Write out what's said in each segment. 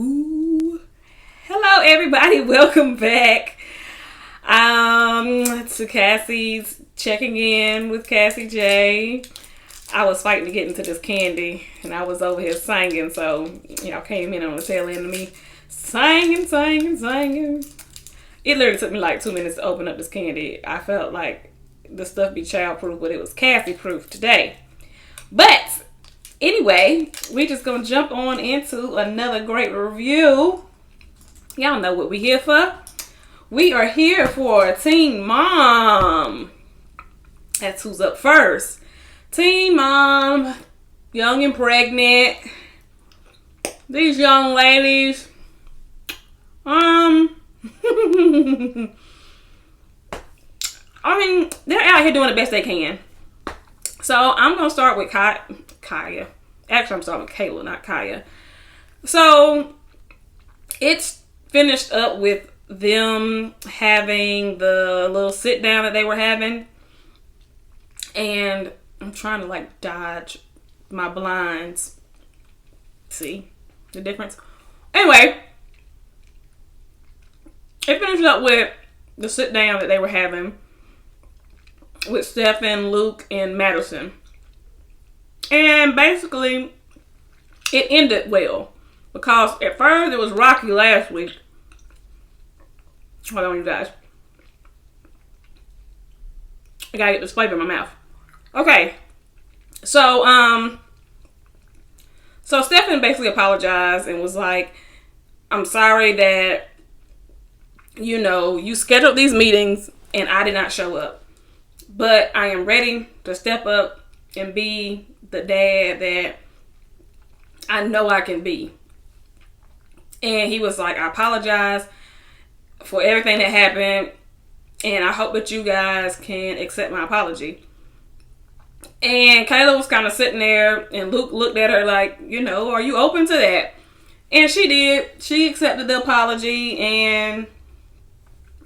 Ooh. Hello everybody, welcome back to Cassie's checking in with Cassie J. I was fighting to get into this candy and I was over here singing, so y'all came in on the tail end of me singing. It literally took me like 2 minutes to open up this candy. I felt like the stuff be child proof, but it was Cassie proof today. But anyway, we just gonna jump on into another great review. Y'all know what we here for. We are here for Teen Mom. That's who's up first. Teen Mom, young and pregnant. These young ladies, I mean, they're out here doing the best they can. So I'm gonna start with Kaya. Actually, I'm starting with Kayla, not Kaya. So it's finished up with them having the little sit down that they were having, and I'm trying to like dodge my blinds. See the difference? Anyway, it finished up with the sit down that they were having with Stephen, Luke, and Madison. And basically, it ended well. Because at first, it was rocky last week. Hold on, you guys. I gotta get this flavor in my mouth. Okay. So Stephen basically apologized and was like, I'm sorry that, you scheduled these meetings and I did not show up. But I am ready to step up and be the dad that I know I can be. And he was like, I apologize for everything that happened, and I hope that you guys can accept my apology. And Kayla was kind of sitting there, and Luke looked at her like, are you open to that? And she did. She accepted the apology, and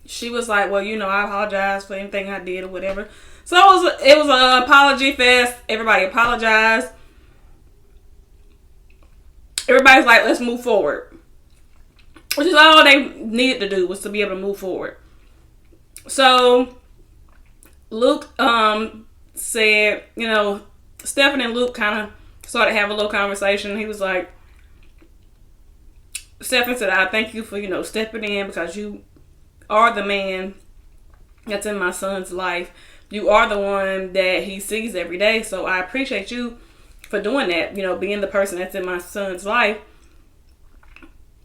she was like, well, I apologize for anything I did or whatever. So it was an apology fest. Everybody apologized. Everybody's like, let's move forward. Which is all they needed to do, was to be able to move forward. So Luke said, Stephen and Luke kind of started having a little conversation. He was like, Stephen said, I thank you for, stepping in, because you are the man that's in my son's life. You are the one that he sees every day. So I appreciate you for doing that, being the person that's in my son's life.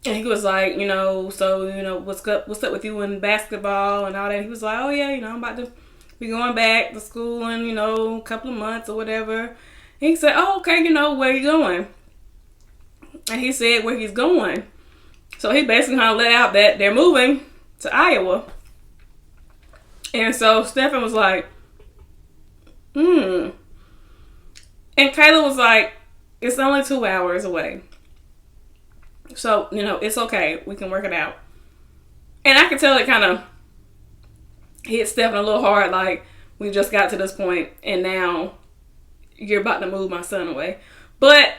And he was like, what's up with you in basketball and all that? He was like, oh yeah, I'm about to be going back to school in, a couple of months or whatever. And he said, oh, okay, where you going? And he said where he's going. So he basically kind of let out that they're moving to Iowa. And so Stephen was like, And Kayla was like, it's only 2 hours away. So, it's okay. We can work it out. And I could tell it kind of hit Stephen a little hard. Like, we just got to this point and now you're about to move my son away. But,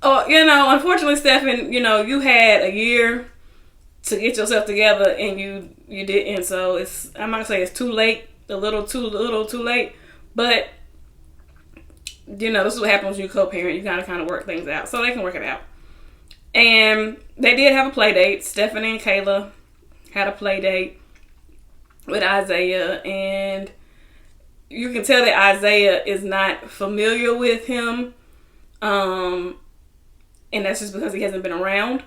unfortunately, Stephen, you had a year to get yourself together and you didn't. So I'm not going to say it's too late. A little too late. But, this is what happens when you co-parent. You gotta kind of work things out. So they can work it out. And they did have a play date. Stephanie and Kayla had a play date with Isaiah. And you can tell that Isaiah is not familiar with him. And that's just because he hasn't been around.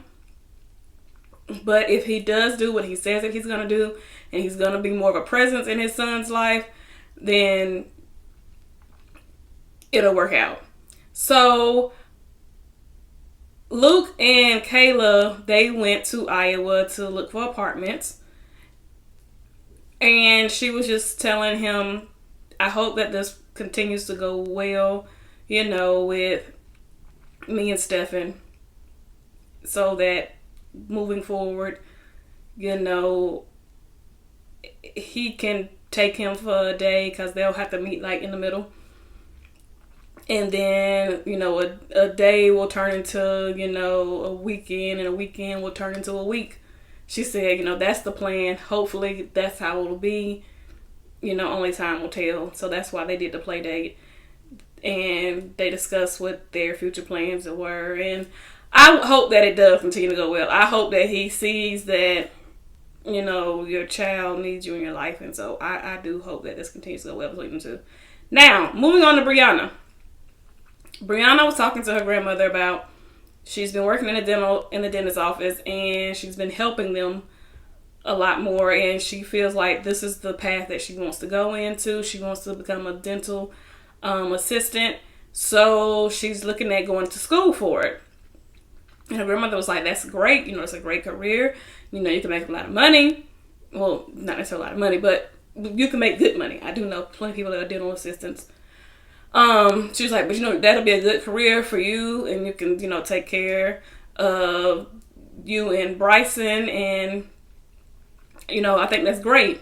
But if he does do what he says that he's going to do, and he's going to be more of a presence in his son's life, then it'll work out. So Luke and Kayla, they went to Iowa to look for apartments. And she was just telling him, I hope that this continues to go well, with me and Stephen, so that moving forward, he can take him for a day, because they'll have to meet like in the middle. And then, a day will turn into, a weekend, and a weekend will turn into a week. She said, that's the plan. Hopefully that's how it'll be. Only time will tell. So that's why they did the play date. And they discussed what their future plans were. And I hope that it does continue to go well. I hope that he sees that, your child needs you in your life. And so I do hope that this continues to go well between them two. Now, moving on to Brianna. Brianna was talking to her grandmother about she's been working in the dentist's office, and she's been helping them a lot more, and she feels like this is the path that she wants to go into. She wants to become a dental assistant, so she's looking at going to school for it. And her grandmother was like, that's great, it's a great career, you can make a lot of money. Well, not necessarily a lot of money, but you can make good money. I do know plenty of people that are dental assistants. She was like, but that'll be a good career for you, and you can, take care of you and Bryson, and I think that's great.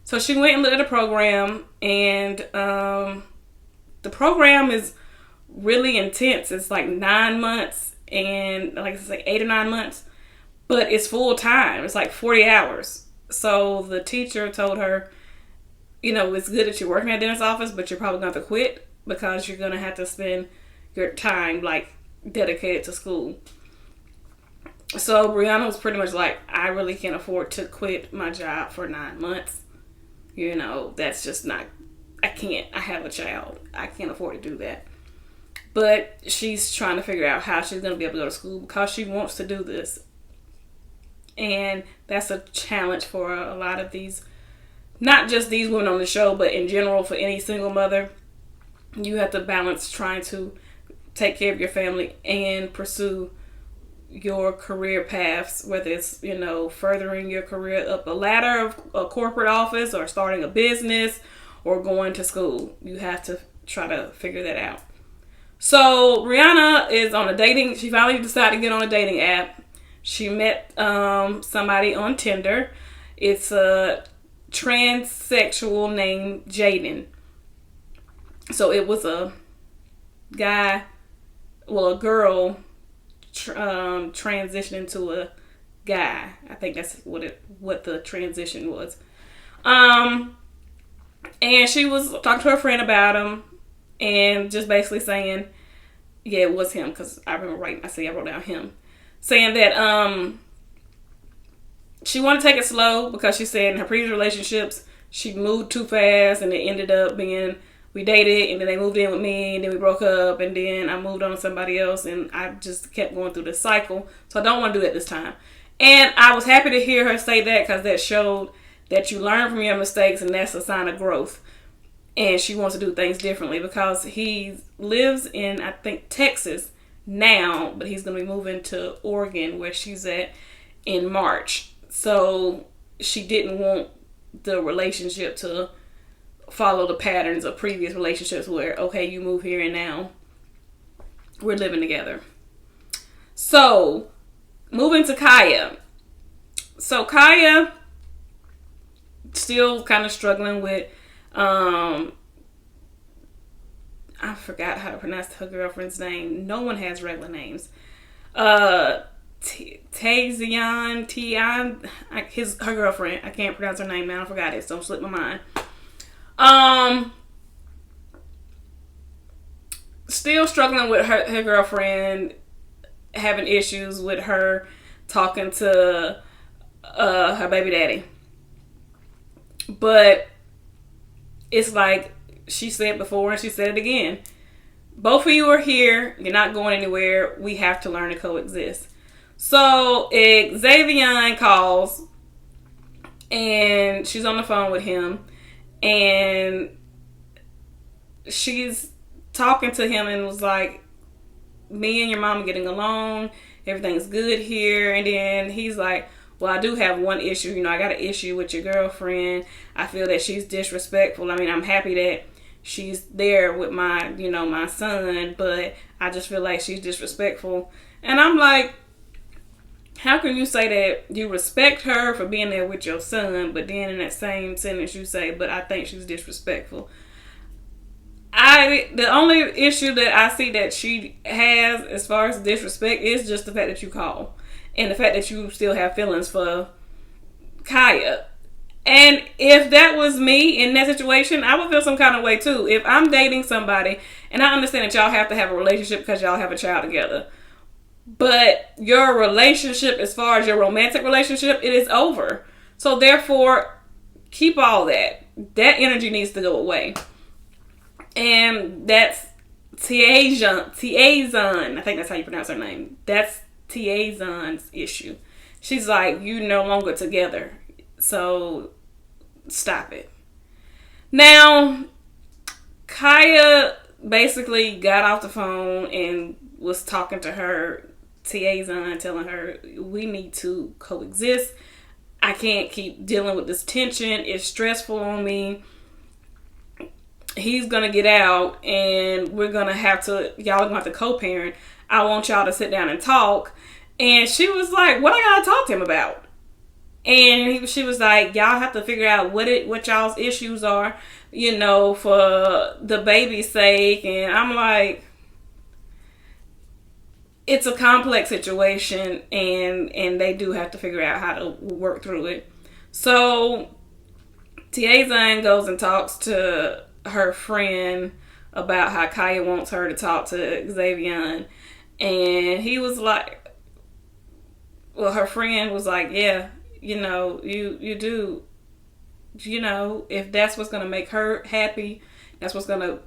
So she went and looked at the program, and the program is really intense. It's like 9 months, and like it's like 8 or 9 months, but it's full time. It's like 40 hours. So the teacher told her, it's good that you're working at a dentist's office, but you're probably going to have to quit because you're going to have to spend your time like dedicated to school. So Brianna was pretty much like, I really can't afford to quit my job for 9 months. That's just not, I can't. I have a child. I can't afford to do that. But she's trying to figure out how she's going to be able to go to school because she wants to do this. And that's a challenge for a lot of these, not just these women on the show, but in general for any single mother. You have to balance trying to take care of your family and pursue your career paths, whether it's, furthering your career up a ladder of a corporate office or starting a business or going to school. You have to try to figure that out. So Rihanna is on a dating, she finally decided to get on a dating app. She met somebody on Tinder. It's a transsexual named Jaden. So it was a guy, a girl transitioning to a guy. I think that's what the transition was. And she was talking to her friend about him and just basically saying, yeah, it was him, because I remember I wrote down him, saying that she wanted to take it slow because she said in her previous relationships she moved too fast, and it ended up being, we dated, and then they moved in with me, and then we broke up, and then I moved on to somebody else, and I just kept going through this cycle. So I don't want to do that this time. And I was happy to hear her say that, because that showed that you learn from your mistakes, and that's a sign of growth. And she wants to do things differently, because he lives in, I think, Texas now, but he's going to be moving to Oregon, where she's at, in March. So she didn't want the relationship to follow the patterns of previous relationships where, okay, you move here and now we're living together. So moving to Kaya. So Kaya still kind of struggling with I forgot how to pronounce her girlfriend's name. No one has regular names. Tazian, her girlfriend. I can't pronounce her name now. I forgot it, so it slipped my mind. Still struggling with her girlfriend, having issues with her talking to her baby daddy. But it's like she said before, and she said it again. Both of you are here. You're not going anywhere. We have to learn to coexist. So Xavier calls, and she's on the phone with him, and she's talking to him and was like, me and your mom are getting along. Everything's good here. And then he's like, well, I do have one issue. I got an issue with your girlfriend. I feel that she's disrespectful. I mean, I'm happy that she's there with my, my son, but I just feel like she's disrespectful. And I'm like, how can you say that you respect her for being there with your son, but then in that same sentence you say, but I think she's disrespectful? The only issue that I see that she has as far as disrespect is just the fact that you call, and the fact that you still have feelings for Kaya. And if that was me in that situation, I would feel some kind of way too. If I'm dating somebody, and I understand that y'all have to have a relationship because y'all have a child together, but your relationship, as far as your romantic relationship, it is over. So therefore, keep all that. That energy needs to go away. And that's Tiazon. I think that's how you pronounce her name. That's Tiazon's issue. She's like, you no longer together. So stop it. Now, Kaya basically got off the phone and was talking to her, Tiazon, telling her, we need to coexist. I can't keep dealing with this tension. It's stressful on me. He's gonna get out and y'all are gonna have to co-parent. I want y'all to sit down and talk. And she was like, what I gotta talk to him about? And she was like, y'all have to figure out what y'all's issues are, for the baby's sake. And I'm like, it's a complex situation, and they do have to figure out how to work through it. So Tiazon goes and talks to her friend about how Kaya wants her to talk to Xavier, and he was like, well, her friend was like, yeah, you do, if that's what's going to make her happy, that's what's going to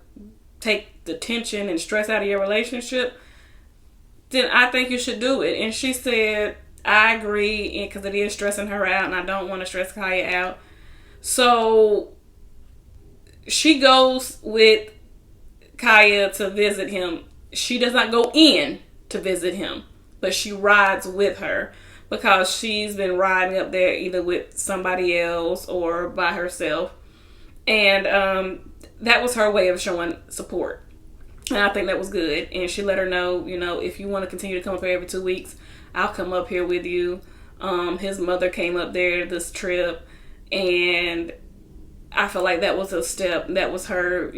take the tension and stress out of your relationship, then I think you should do it. And she said, I agree, because it is stressing her out, and I don't want to stress Kaya out. So she goes with Kaya to visit him. She does not go in to visit him, but she rides with her because she's been riding up there either with somebody else or by herself. And that was her way of showing support. And I think that was good. And she let her know, if you want to continue to come up here every 2 weeks, I'll come up here with you. His mother came up there this trip, and I feel like that was a step. That was her,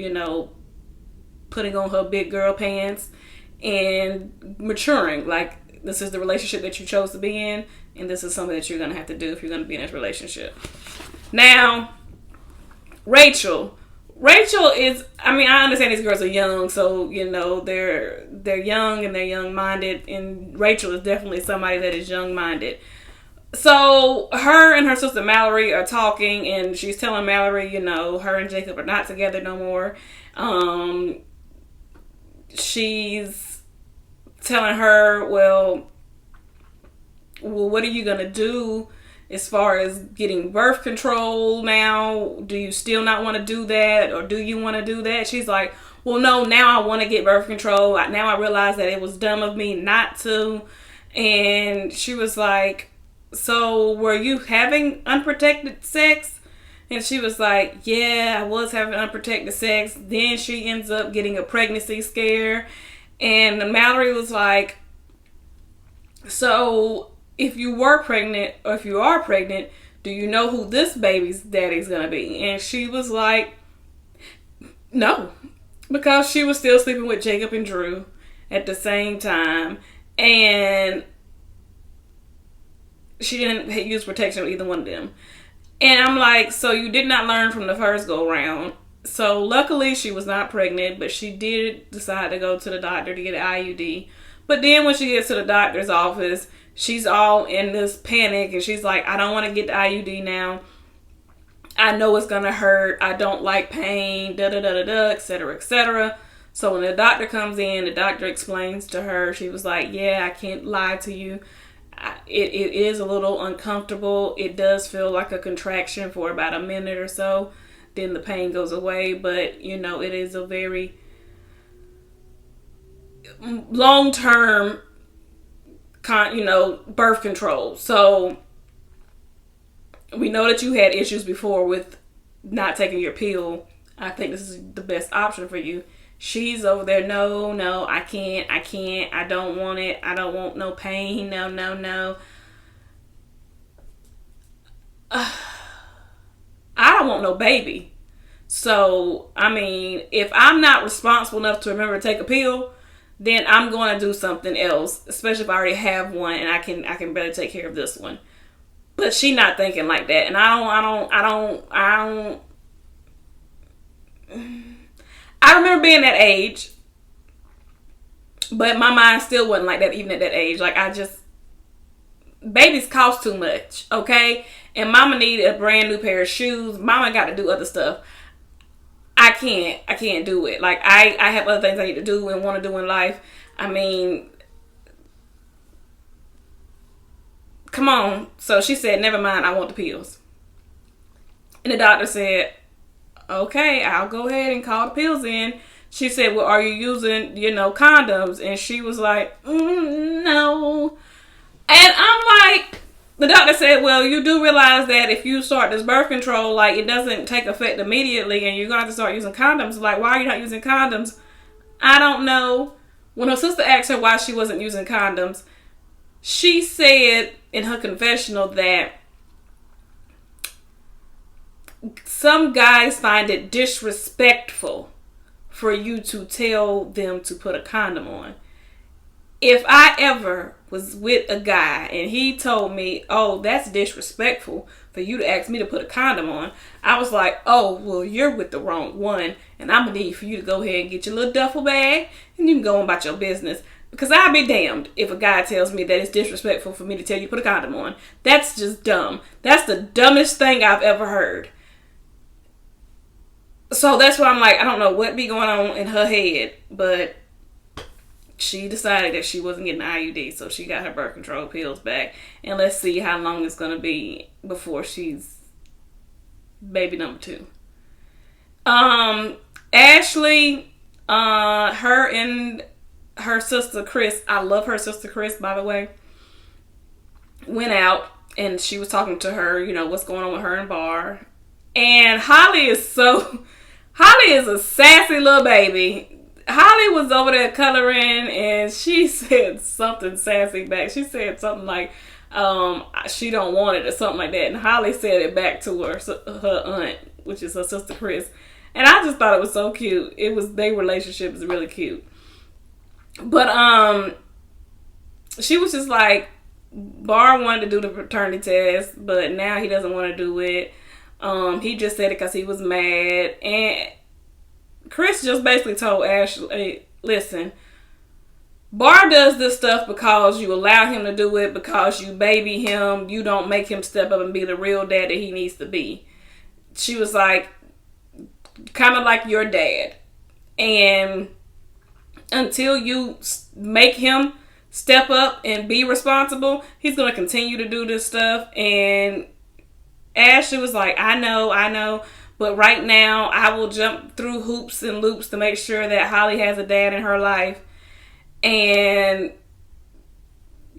putting on her big girl pants and maturing. Like, this is the relationship that you chose to be in, and this is something that you're going to have to do if you're going to be in this relationship. Now, Rachel is, I understand these girls are young, so, they're young and they're young-minded, and Rachel is definitely somebody that is young-minded. So her and her sister Mallory are talking, and she's telling Mallory, her and Jacob are not together no more. She's telling her, well, what are you going to do as far as getting birth control now? Do you still not want to do that, or do you want to do that? She's like, well, no, now I want to get birth control. Now I realize that it was dumb of me not to. And she was like, so were you having unprotected sex? And she was like, yeah, I was having unprotected sex. Then she ends up getting a pregnancy scare. And Mallory was like, so if you were pregnant, or if you are pregnant, do you know who this baby's daddy's gonna be? And she was like, no, because she was still sleeping with Jacob and Drew at the same time, and she didn't use protection with either one of them. And I'm like, so you did not learn from the first go round. So luckily she was not pregnant, but she did decide to go to the doctor to get an IUD. But then when she gets to the doctor's office, she's all in this panic, and she's like, I don't want to get the IUD now. I know it's going to hurt. I don't like pain, da-da-da-da-da, etc., etc. So when the doctor comes in, the doctor explains to her, she was like, yeah, I can't lie to you. It is a little uncomfortable. It does feel like a contraction for about a minute or so. Then the pain goes away. But, it is a very long-term, birth control. So we know that you had issues before with not taking your pill. I think this is the best option for you. She's over there, no, I can't, I don't want it, I don't want no pain, no. I don't want no baby. So, I mean, if I'm not responsible enough to remember to take a pill, then I'm going to do something else, especially if I already have one and I can better take care of this one. But she not thinking like that, and I remember being that age, but my mind still wasn't like that even at that age. Like, babies cost too much, okay? And mama needed a brand new pair of shoes. Mama got to do other stuff. I can't do it. Like, I have other things I need to do and want to do in life. I mean, come on. So she said, never mind, I want the pills. And the doctor said, okay, I'll go ahead and call the pills in. She said, well, are you using, condoms? And she was like, no. And I'm like, the doctor said, well, you do realize that if you start this birth control, like, it doesn't take effect immediately and you're going to have to start using condoms. Like, why are you not using condoms? I don't know. When her sister asked her why she wasn't using condoms, she said in her confessional that some guys find it disrespectful for you to tell them to put a condom on. If I ever was with a guy and he told me, oh, that's disrespectful for you to ask me to put a condom on, I was like, oh, well, you're with the wrong one, and I'm going to need for you to go ahead and get your little duffel bag and you can go on about your business. Because I'll be damned if a guy tells me that it's disrespectful for me to tell you to put a condom on. That's just dumb. That's the dumbest thing I've ever heard. So that's why I'm like, I don't know what be going on in her head, but she decided that she wasn't getting an IUD, so she got her birth control pills back. And let's see how long it's going to be before she's baby number 2. Ashley, her and her sister Chris, I love her sister Chris, by the way, went out and she was talking to her, what's going on with her and Bar. And Holly is a sassy little baby. Holly was over there coloring and she said something sassy back. She said something like, she don't want it or something like that. And Holly said it back to her aunt, which is her sister Chris. And I just thought it was so cute. Their relationship is really cute. But she was just like, Bar wanted to do the paternity test, but now he doesn't want to do it. He just said it because he was mad. And Chris just basically told Ashley, hey, listen, Bar does this stuff because you allow him to do it, because you baby him. You don't make him step up and be the real dad that he needs to be. She was like, kind of like your dad. And until you make him step up and be responsible, he's going to continue to do this stuff. And Ashley was like, I know, but right now I will jump through hoops and loops to make sure that Holly has a dad in her life. And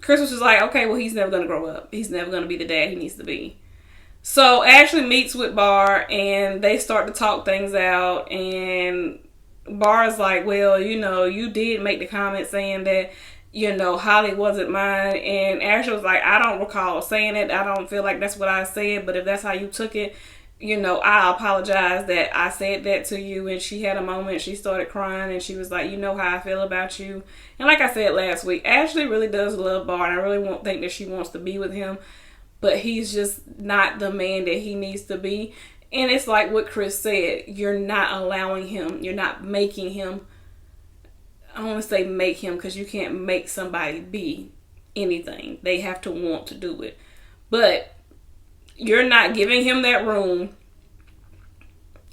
Chris was just like, okay, well, he's never going to grow up. He's never going to be the dad he needs to be. So Ashley meets with Bar and they start to talk things out, and Bar's like, well, you did make the comment saying that, Holly wasn't mine. And Ashley was like, I don't recall saying it. I don't feel like that's what I said. But if that's how you took it, I apologize that I said that to you. And she had a moment. She started crying and she was like, you know how I feel about you. And like I said last week, Ashley really does love Bar. And I really won't think that she wants to be with him. But he's just not the man that he needs to be. And it's like what Chris said. You're not allowing him. You're not making him. I don't want to say make him, because you can't make somebody be anything. They have to want to do it. But you're not giving him that room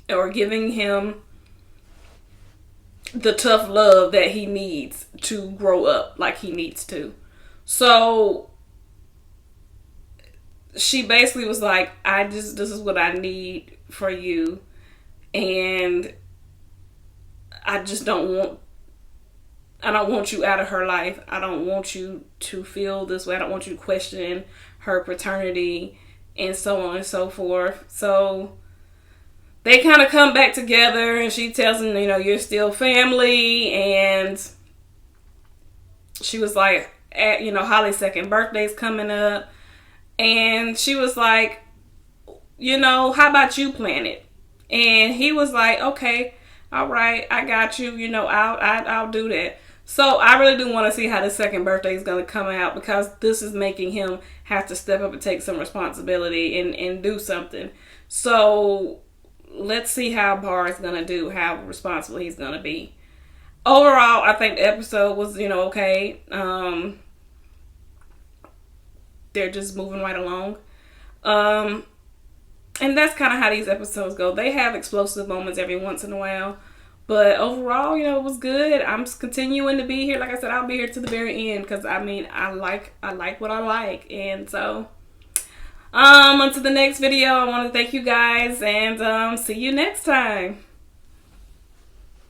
or giving him the tough love that he needs to grow up like he needs to. So she basically was like, this is what I need for you. And I don't want you out of her life. I don't want you to feel this way. I don't want you to question her paternity and so on and so forth. So they kind of come back together and she tells him, you're still family. And she was like, Holly's second birthday's coming up. And she was like, how about you plan it? And he was like, okay, all right, I got you. You know, I'll do that. So I really do want to see how the second birthday is going to come out, because this is making him have to step up and take some responsibility and do something. So let's see how Bar is going to do, how responsible he's going to be. Overall, I think the episode was, okay. They're just moving right along. And that's kind of how these episodes go. They have explosive moments every once in a while. But overall, it was good. I'm continuing to be here. Like I said, I'll be here to the very end, because I like what I like. And so until the next video, I want to thank you guys, and see you next time.